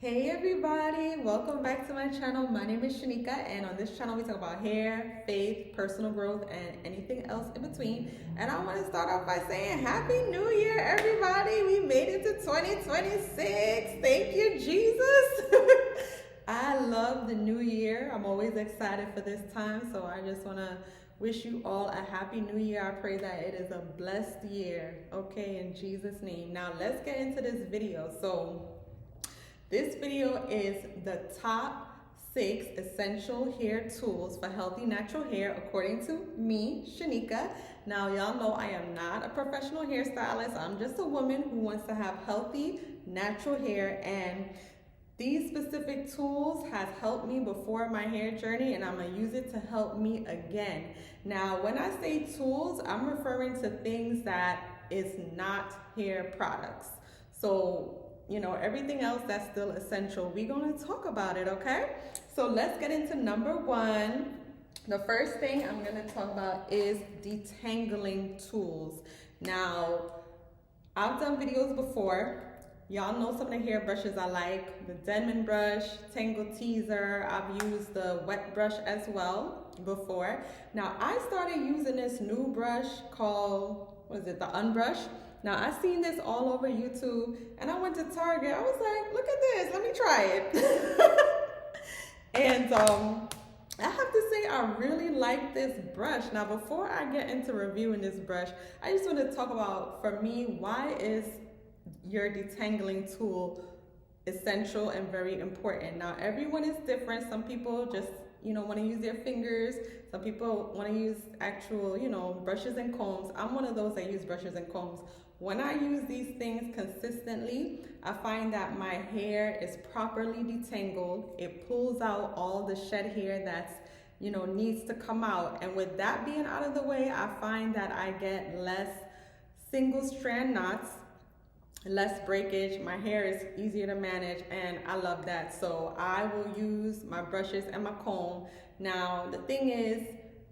Hey everybody, welcome back to my channel. My name is Shanika, and on this channel we talk about hair, faith, personal growth, and anything else in between. And I want to start off by saying Happy New Year, everybody. We made it to 2026. Thank you, Jesus. I love the new year. I'm always excited for this time, so I just want to wish you all a happy new year. I pray that it is a blessed year, okay, in Jesus' name. Now let's get into this video. This video is the top 6 essential hair tools for healthy natural hair according to me, Shanika. Now y'all know I am not a professional hairstylist. I'm just a woman who wants to have healthy natural hair, and these specific tools have helped me before my hair journey, and I'm gonna use it to help me again. Now when I say tools, I'm referring to things that is not hair products. So everything else that's still essential, we're going to talk about it, okay? So let's get into number 1. The first thing I'm going to talk about is detangling tools. Now, I've done videos before. Y'all know some of the hair brushes I like. The Denman brush, Tangle Teaser. I've used the wet brush as well before. Now, I started using this new brush called, the Unbrush. Now, I seen this all over YouTube, and I went to Target. I was like, look at this, let me try it. And I have to say, I really like this brush. Now, before I get into reviewing this brush, I just want to talk about, for me, why is your detangling tool essential and very important. Now, everyone is different. Some people just want to use their fingers. Some people want to use actual, brushes and combs. I'm one of those that use brushes and combs. When I use these things consistently, I find that my hair is properly detangled. It pulls out all the shed hair that's, needs to come out. And with that being out of the way, I find that I get less single strand knots, less breakage. My hair is easier to manage, and I love that. So I will use my brushes and my comb. Now, the thing is,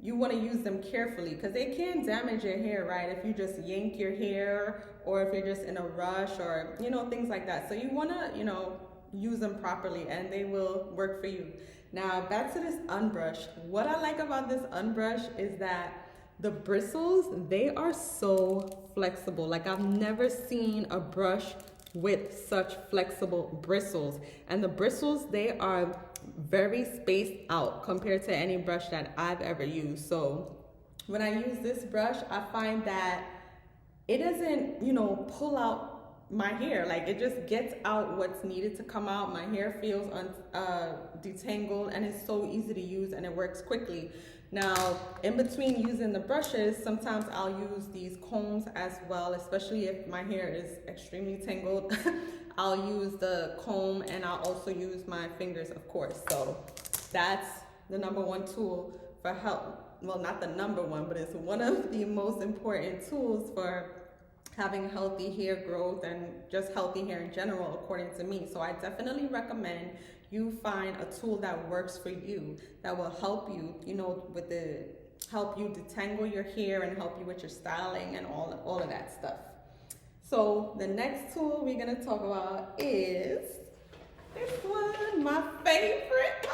you want to use them carefully because they can damage your hair, right? If you just yank your hair, or if you're just in a rush, or things like that. So you want to use them properly, and they will work for you. Now back to this Unbrush. What I like about this Unbrush is that the bristles, they are so flexible. Like, I've never seen a brush with such flexible bristles, and the bristles, they are very spaced out compared to any brush that I've ever used. So when I use this brush, I find that it doesn't pull out my hair. Like, it just gets out what's needed to come out. My hair feels detangled, and it's so easy to use, and it works quickly. Now, in between using the brushes, sometimes I'll use these combs as well, especially if my hair is extremely tangled. I'll use the comb, and I'll also use my fingers, of course. So that's the number 1 tool for help. Well, not the number 1, but it's one of the most important tools for having healthy hair growth and just healthy hair in general, according to me. So I definitely recommend you find a tool that works for you, that will help you, help you detangle your hair and help you with your styling and all of that stuff. So the next tool we're gonna talk about is this one, my favorite.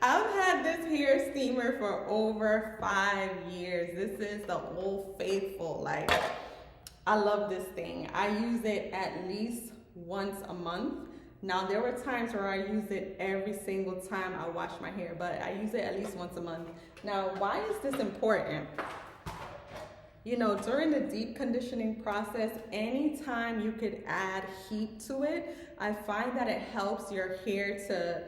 I've had this hair steamer for over 5 years. This is the Old Faithful. Like, I love this thing. I use it at least once a month. Now, there were times where I used it every single time I wash my hair, but I use it at least once a month. Now, why is this important? During the deep conditioning process, anytime you could add heat to it, I find that it helps your hair to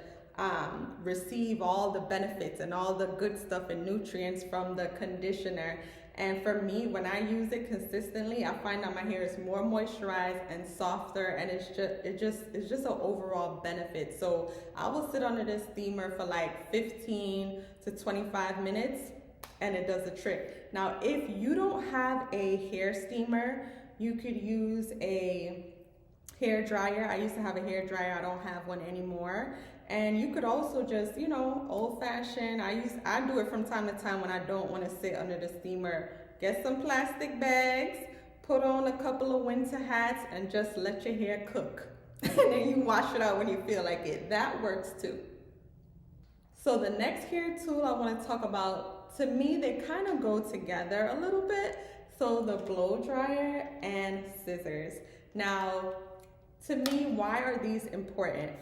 receive all the benefits and all the good stuff and nutrients from the conditioner. And for me, when I use it consistently, I find that my hair is more moisturized and softer, and it's just an overall benefit. So I will sit under this steamer for like 15 to 25 minutes, and it does the trick. Now, if you don't have a hair steamer, you could use a hair dryer. I used to have a hair dryer. I don't have one anymore. And you could also just, old fashioned. I do it from time to time when I don't want to sit under the steamer. Get some plastic bags, put on a couple of winter hats, and just let your hair cook. and then you wash it out when you feel like it. That works too. So the next hair tool I want to talk about, to me, they kind of go together a little bit. So the blow dryer and scissors. Now, to me, why are these important?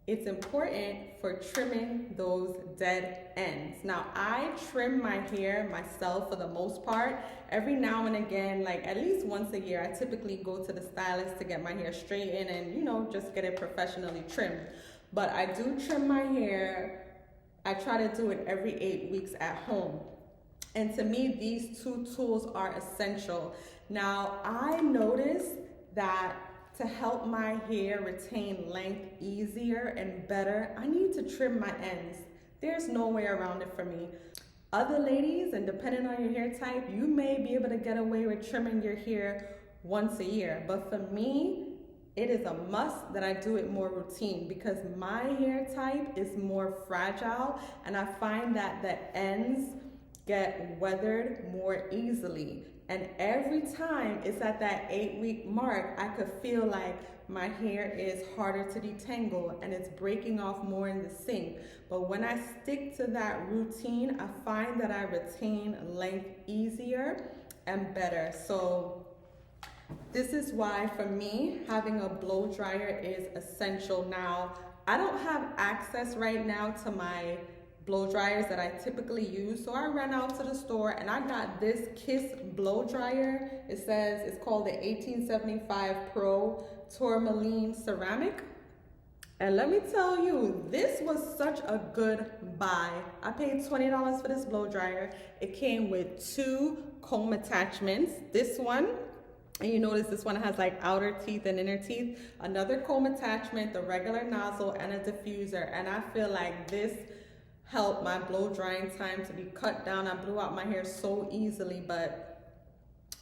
It's important for trimming those dead ends. Now, I trim my hair myself for the most part. Every now and again, like at least once a year, I typically go to the stylist to get my hair straightened and, you know, just get it professionally trimmed. But I do trim my hair. I try to do it every 8 weeks at home. And to me, these two tools are essential. Now, I noticed that to help my hair retain length easier and better, I need to trim my ends. There's no way around it for me. Other ladies, and depending on your hair type, you may be able to get away with trimming your hair once a year. But for me, it is a must that I do it more routine because my hair type is more fragile and I find that the ends get weathered more easily. And every time it's at that 8-week mark, I could feel like my hair is harder to detangle and it's breaking off more in the sink. But when I stick to that routine, I find that I retain length easier and better. So this is why for me, having a blow dryer is essential. Now, I don't have access right now to my blow dryers that I typically use. So I ran out to the store and I got this Kiss blow dryer. It says it's called the 1875 Pro Tourmaline Ceramic. And let me tell you, this was such a good buy. I paid $20 for this blow dryer. It came with 2 comb attachments. This one, and you notice this one has like outer teeth and inner teeth. Another comb attachment, the regular nozzle, and a diffuser. And I feel like this helped my blow drying time to be cut down. I blew out my hair so easily, but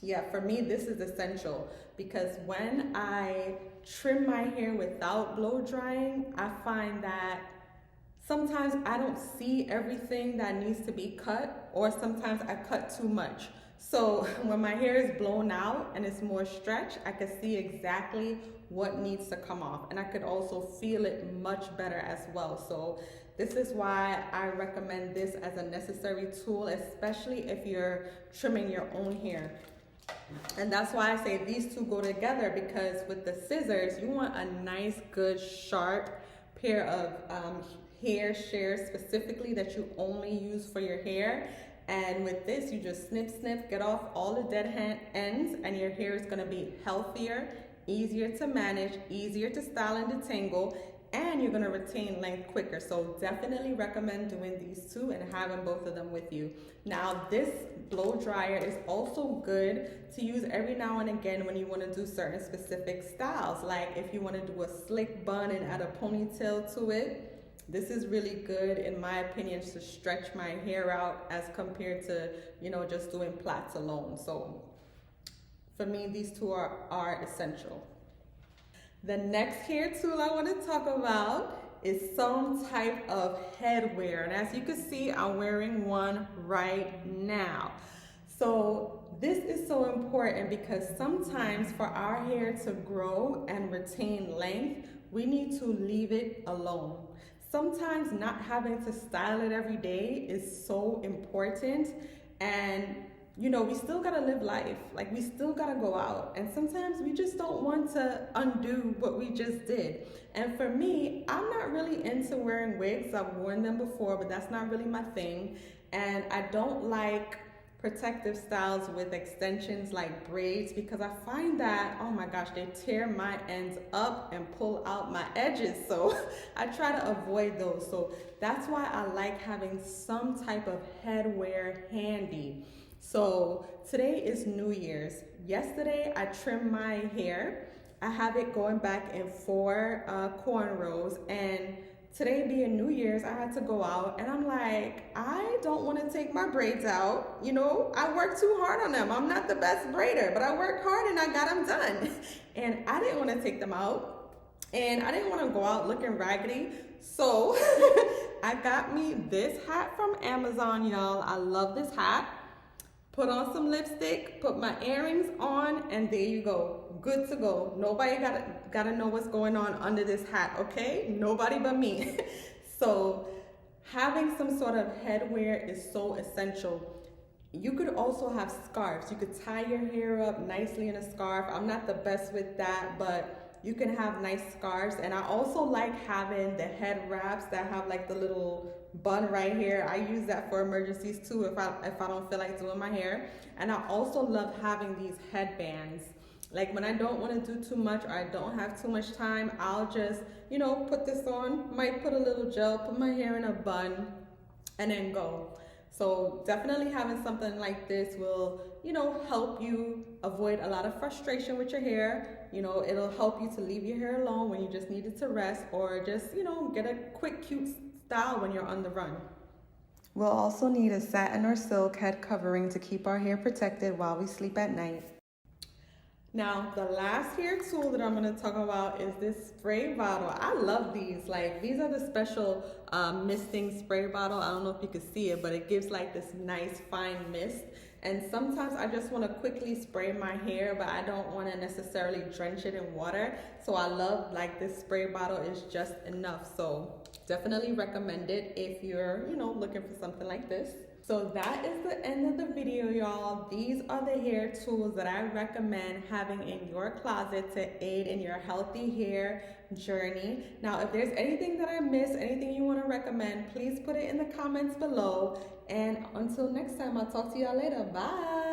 yeah, for me, this is essential because when I trim my hair without blow drying, I find that sometimes I don't see everything that needs to be cut, or sometimes I cut too much. So when my hair is blown out and it's more stretched, I can see exactly what needs to come off. And I could also feel it much better as well. So this is why I recommend this as a necessary tool, especially if you're trimming your own hair. And that's why I say these two go together, because with the scissors, you want a nice, good, sharp pair of hair shears specifically that you only use for your hair. And with this, you just snip, snip, get off all the dead ends, and your hair is gonna be healthier, easier to manage, easier to style and detangle, and you're gonna retain length quicker. So definitely recommend doing these two and having both of them with you. Now, this blow dryer is also good to use every now and again when you wanna do certain specific styles. Like if you wanna do a slick bun and add a ponytail to it, this is really good, in my opinion, to stretch my hair out as compared to, you know, just doing plaits alone. So for me, these two are essential. The next hair tool I want to talk about is some type of headwear. And as you can see, I'm wearing one right now. So this is so important because sometimes for our hair to grow and retain length, we need to leave it alone. Sometimes not having to style it every day is so important, and you know, we still gotta live life. Like, we still gotta go out, and sometimes we just don't want to undo what we just did. And for me, I'm not really into wearing wigs. I've worn them before, but that's not really my thing. And I don't like protective styles with extensions like braids, because I find that, oh my gosh, they tear my ends up and pull out my edges. So I try to avoid those. So that's why I like having some type of headwear handy. So today is New Year's. Yesterday I trimmed my hair. I have it going back in 4 cornrows, and today being New Year's, I had to go out, and I'm like, I don't want to take my braids out. You know, I worked too hard on them. I'm not the best braider, but I worked hard and I got them done. And I didn't want to take them out, and I didn't want to go out looking raggedy. So I got me this hat from Amazon, y'all. I love this hat. Put on some lipstick, put my earrings on, and there you go. good to go. Nobody gotta know what's going on under this hat, okay? Nobody but me. So having some sort of headwear is so essential. You could also have scarves. You could tie your hair up nicely in a scarf. I'm not the best with that, but you can have nice scarves. And I also like having the head wraps that have like the little bun right here. I use that for emergencies too if I don't feel like doing my hair. And I also love having these headbands. Like when I don't want to do too much or I don't have too much time, I'll just, put this on, might put a little gel, put my hair in a bun, and then go. So definitely having something like this will, help you avoid a lot of frustration with your hair. It'll help you to leave your hair alone when you just need it to rest, or just, get a quick, cute style when you're on the run. We'll also need a satin or silk head covering to keep our hair protected while we sleep at night. Now, the last hair tool that I'm going to talk about is this spray bottle. I love these. Like, these are the special misting spray bottle. I don't know if you can see it, but it gives like this nice fine mist. And sometimes I just want to quickly spray my hair, but I don't want to necessarily drench it in water. So I love like this spray bottle is just enough. So definitely recommend it if you're, looking for something like this. So that is the end of the video, y'all. These are the hair tools that I recommend having in your closet to aid in your healthy hair journey. Now, if there's anything that I missed, anything you want to recommend, please put it in the comments below. And until next time, I'll talk to y'all later. Bye.